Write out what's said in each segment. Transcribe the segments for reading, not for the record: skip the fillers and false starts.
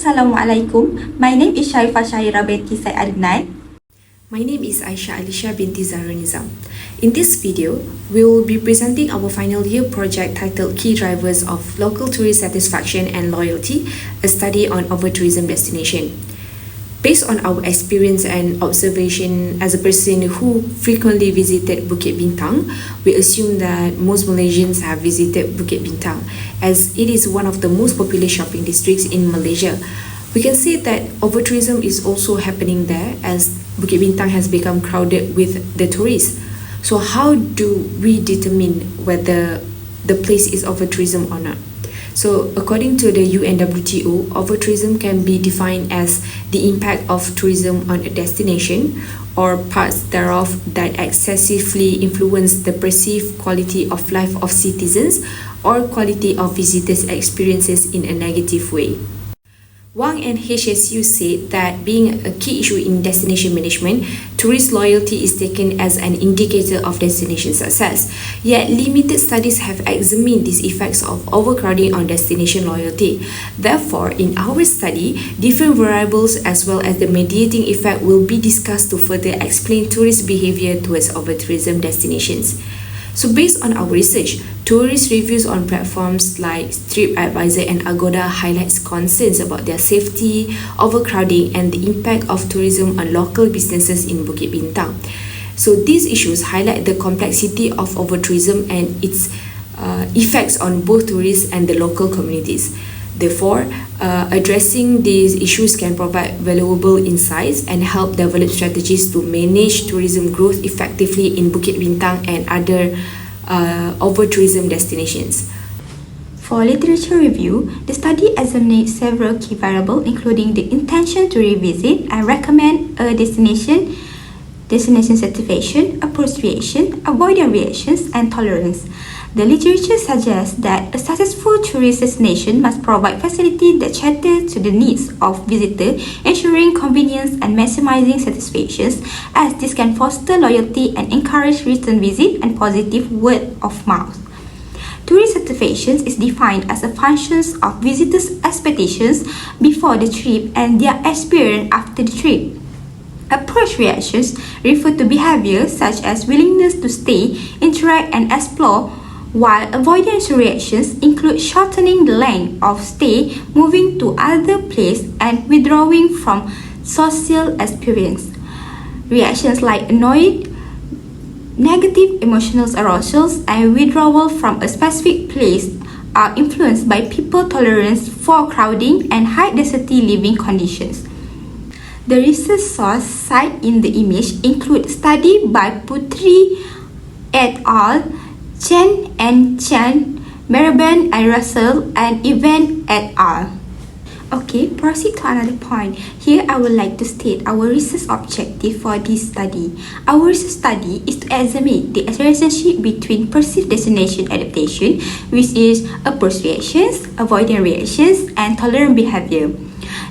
Assalamualaikum. My name is Sharifah Syahira binti Said Adnan. My name is Aisha Alisha binti Zahra Nizam. In this video, we will be presenting our final year project titled Key Drivers of Local Tourist Satisfaction and Loyalty, a study on over-tourism destination. Based on our experience and observation as a person who frequently visited Bukit Bintang, we assume that most Malaysians have visited Bukit Bintang as it is one of the most popular shopping districts in Malaysia. We can say that over-tourism is also happening there as Bukit Bintang has become crowded with the tourists. So how do we determine whether the place is over-tourism or not? So according to the UNWTO, over-tourism can be defined as the impact of tourism on a destination or parts thereof that excessively influence the perceived quality of life of citizens or quality of visitors' experiences in a negative way. Wang and HSU said that being a key issue in destination management, tourist loyalty is taken as an indicator of destination success. Yet, limited studies have examined these effects of overcrowding on destination loyalty. Therefore, in our study, different variables as well as the mediating effect will be discussed to further explain tourist behavior towards over-tourism destinations. So based on our research, tourist reviews on platforms like TripAdvisor and Agoda highlights concerns about their safety, overcrowding and the impact of tourism on local businesses in Bukit Bintang. So these issues highlight the complexity of over-tourism and its effects on both tourists and the local communities. Therefore, addressing these issues can provide valuable insights and help develop strategies to manage tourism growth effectively in Bukit Bintang and other over-tourism destinations. For literature review, the study examined several key variables including the intention to revisit and recommend a destination satisfaction, appreciation, avoidance reactions, and tolerance. The literature suggests that a successful tourist destination must provide facilities that cater to the needs of visitors, ensuring convenience and maximizing satisfaction, as this can foster loyalty and encourage return visit and positive word of mouth. Tourist satisfaction is defined as a function of visitors' expectations before the trip and their experience after the trip. Approach reactions refer to behavior such as willingness to stay, interact, and explore, while avoidance reactions include shortening the length of stay, moving to other place, and withdrawing from social experience. Reactions like annoyed, negative emotional arousals, and withdrawal from a specific place are influenced by people tolerance for crowding and high-density living conditions. The research source cited in the image include study by Putri et al., Chen and Chan, Merben and Russell, and Event et al. Okay, proceed to another point. Here I would like to state our research objective for this study. Our research study is to examine the relationship between perceived destination adaptation, which is approach reactions, avoidance reactions, and tolerant behavior,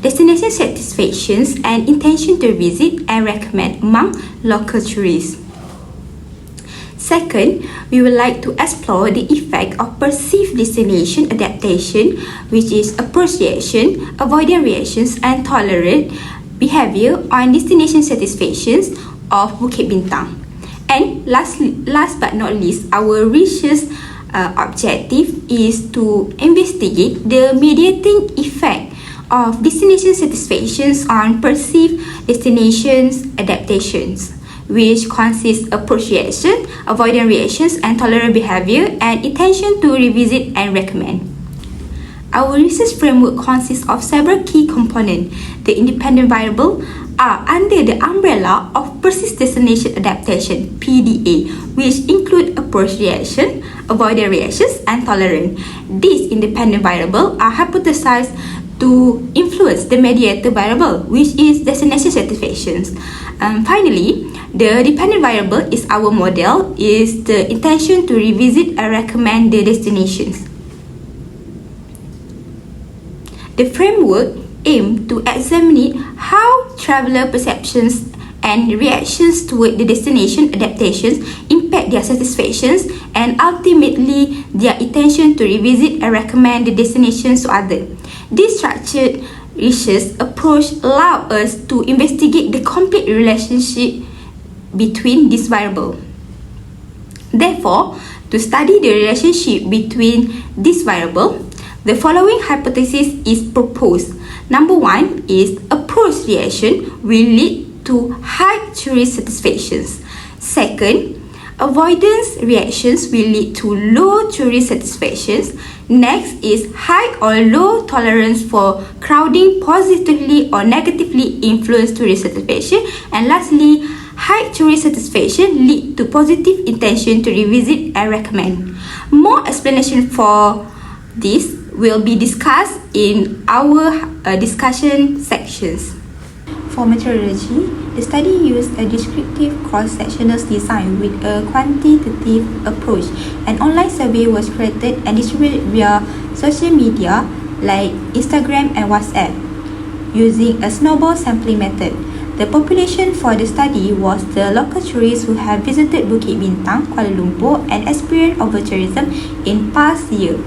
destination satisfactions, and intention to visit and recommend among local tourists. Second, we would like to explore the effect of perceived destination adaptation, which is approach reaction, avoidance reactions, and tolerant behavior on destination satisfactions of Bukit Bintang. And last but not least, our research objective is to investigate the mediating effect of destination satisfactions on perceived destinations adaptations, which consists approach reaction, avoidance reactions, and tolerant behavior, and intention to revisit and recommend. Our research framework consists of several key components. The independent variables are under the umbrella of perceived destination adaptation (PDA), which include approach reaction, avoidance reactions, and tolerance. These independent variables are hypothesized to influence the mediator variable, which is destination satisfactions. Finally, the dependent variable is our model, is the intention to revisit and recommend the destinations. The framework aims to examine how traveler perceptions and reactions toward the destination adaptations impact their satisfactions and ultimately their intention to revisit and recommend the destinations to others. This structured research approach allows us to investigate the complete relationship between these variables. Therefore, to study the relationship between this variable, the following hypothesis is proposed. Number one is approach reaction will lead to high tourist satisfactions. Second, avoidance reactions will lead to low tourist satisfactions. Next is high or low tolerance for crowding positively or negatively influence tourist satisfaction. And lastly, high tourist satisfaction lead to positive intention to revisit and recommend. More explanation for this will be discussed in our discussion sections. For methodology, the study used a descriptive cross-sectional design with a quantitative approach. An online survey was created and distributed via social media like Instagram and WhatsApp using a snowball sampling method. The population for the study was the local tourists who have visited Bukit Bintang, Kuala Lumpur and experienced over-tourism in past year.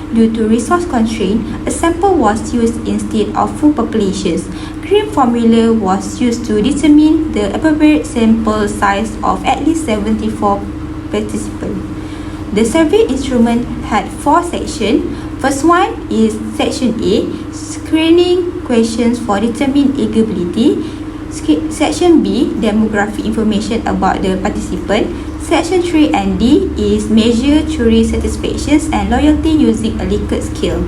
Due to resource constraint, a sample was used instead of full populations. Green formula was used to determine the appropriate sample size of at least 74 participants. The survey instrument had 4 sections. First one is section A, screening questions for determining eligibility. Section B, demographic information about the participant. Section 3 and D is measure tourist satisfactions and loyalty using a Likert scale.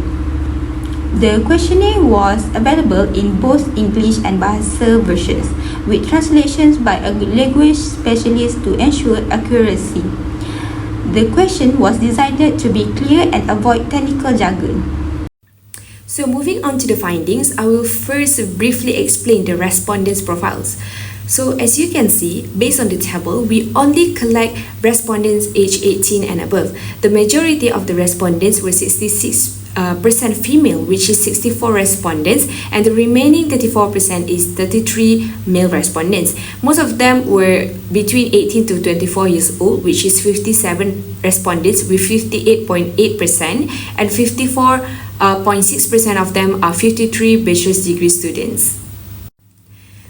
The questionnaire was available in both English and Bahasa versions, with translations by a language specialist to ensure accuracy. The question was designed to be clear and avoid technical jargon. So moving on to the findings, I will first briefly explain the respondents' profiles. So as you can see, based on the table, we only collect respondents aged 18 and above. The majority of the respondents were 66% female, which is 64 respondents, and the remaining 34% is 33 male respondents. Most of them were between 18 to 24 years old, which is 57 respondents with 58.8%, and 54.6% of them are 53 bachelor's degree students.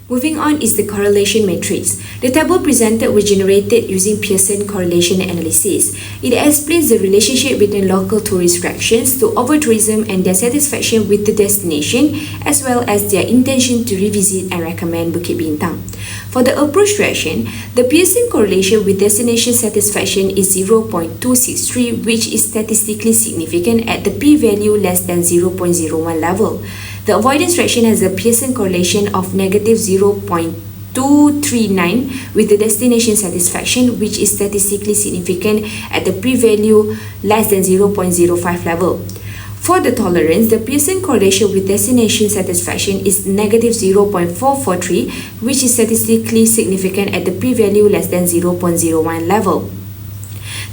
Moving on is the correlation matrix. The table presented was generated using Pearson correlation analysis. It explains the relationship between local tourist reactions to over-tourism and their satisfaction with the destination, as well as their intention to revisit and recommend Bukit Bintang. For the approach reaction, the Pearson correlation with destination satisfaction is 0.263, which is statistically significant at the p-value less than 0.01 level. The avoidance reaction has a Pearson correlation of negative 0.239 with the destination satisfaction, which is statistically significant at the p-value less than 0.05 level. For the tolerance, the Pearson correlation with destination satisfaction is negative 0.443, which is statistically significant at the p-value less than 0.01 level.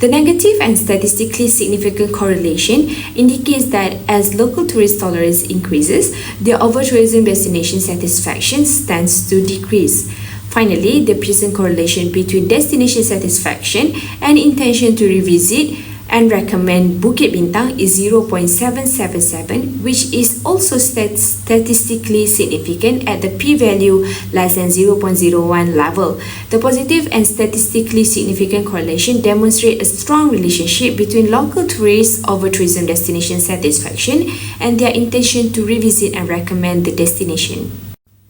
The negative and statistically significant correlation indicates that as local tourist tolerance increases, their over-tourism destination satisfaction tends to decrease. Finally, the Pearson correlation between destination satisfaction and intention to revisit and recommend Bukit Bintang is 0.777, which is also statistically significant at the p-value less than 0.01 level. The positive and statistically significant correlation demonstrate a strong relationship between local tourists' over-tourism destination satisfaction and their intention to revisit and recommend the destination.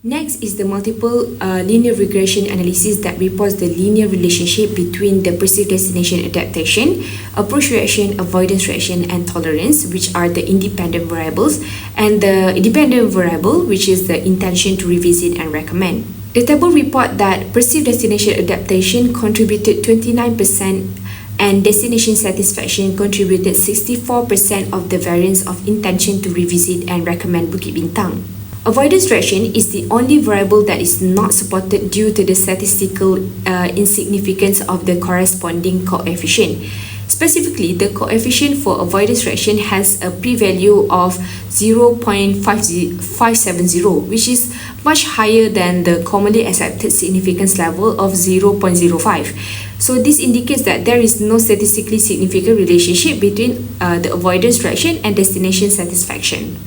Next is the multiple linear regression analysis that reports the linear relationship between the perceived destination adaptation, approach reaction, avoidance reaction, and tolerance, which are the independent variables, and the independent variable, which is the intention to revisit and recommend. The table reports that perceived destination adaptation contributed 29% and destination satisfaction contributed 64% of the variance of intention to revisit and recommend Bukit Bintang. Avoidance reaction is the only variable that is not supported due to the statistical insignificance of the corresponding coefficient. Specifically, the coefficient for avoidance reaction has a p-value of 0.570, which is much higher than the commonly accepted significance level of 0.05. So this indicates that there is no statistically significant relationship between the avoidance reaction and destination satisfaction.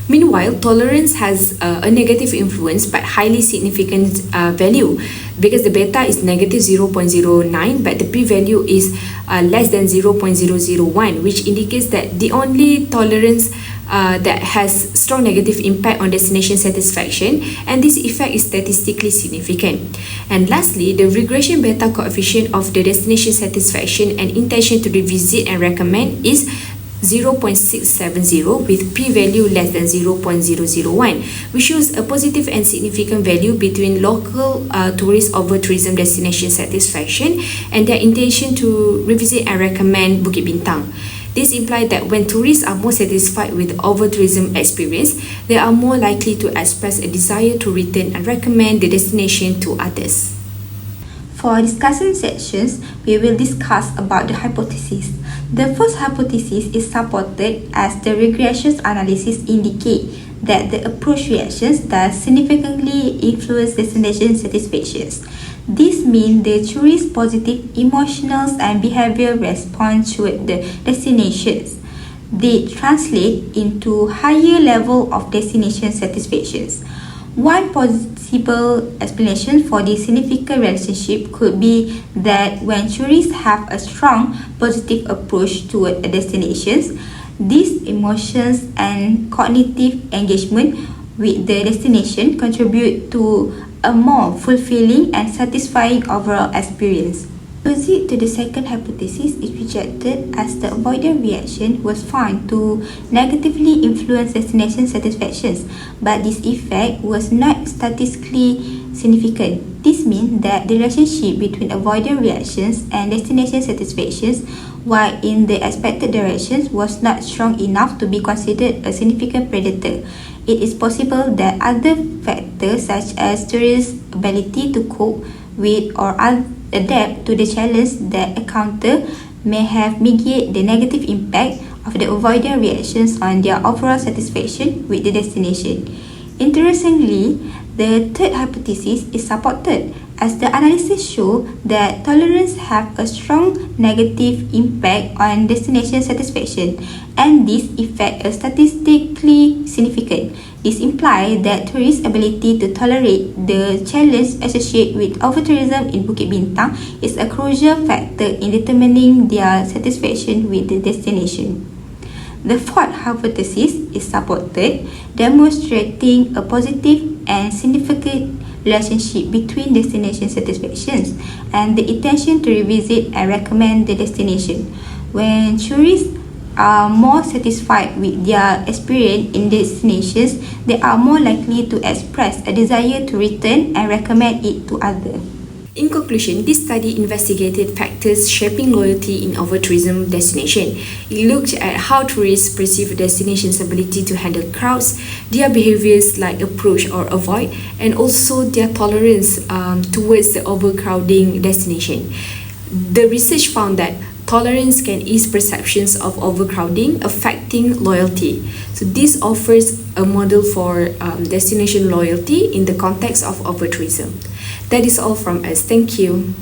Meanwhile, tolerance has a negative influence but highly significant value, because the beta is negative 0.09 but the p-value is less than 0.001, which indicates that the only tolerance that has strong negative impact on destination satisfaction, and this effect is statistically significant. And lastly, the regression beta coefficient of the destination satisfaction and intention to revisit and recommend is 0.670 with p-value less than 0.001, which shows a positive and significant value between local tourist over tourism destination satisfaction and their intention to revisit and recommend Bukit Bintang. This implies that when tourists are more satisfied with over-tourism experience, they are more likely to express a desire to return and recommend the destination to others. For discussion sections, we will discuss about the hypothesis. The first hypothesis is supported as the regression analysis indicate that the approach reactions does significantly influence destination satisfactions. This means the tourist's positive emotional and behavioral response toward the destinations. They translate into higher level of destination satisfactions. One possible explanation for this significant relationship could be that when tourists have a strong positive approach toward a destination, these emotions and cognitive engagement with the destination contribute to a more fulfilling and satisfying overall experience. Opposite to the second hypothesis is rejected as the avoidant reaction was found to negatively influence destination satisfactions, but this effect was not statistically significant. This means that the relationship between avoidant reactions and destination satisfactions, while in the expected directions, was not strong enough to be considered a significant predictor. It is possible that other factors such as tourists' ability to cope with or adapt to the challenge that encounter may have mitigated the negative impact of the avoidant reactions on their overall satisfaction with the destination. Interestingly, the third hypothesis is supported as the analysis show that tolerance have a strong negative impact on destination satisfaction, and this effect is statistically significant. This implies that tourists' ability to tolerate the challenge associated with over-tourism in Bukit Bintang is a crucial factor in determining their satisfaction with the destination. The fourth hypothesis is supported, demonstrating a positive and significant relationship between destination satisfactions and the intention to revisit and recommend the destination. When tourists are more satisfied with their experience in destinations, they are more likely to express a desire to return and recommend it to others. In conclusion, this study investigated factors shaping loyalty in over-tourism destination. It looked at how tourists perceive a destination's ability to handle crowds, their behaviors like approach or avoid, and also their tolerance towards the overcrowding destination. The research found that tolerance can ease perceptions of overcrowding, affecting loyalty. So this offers a model for destination loyalty in the context of over-tourism. That is all from us. Thank you.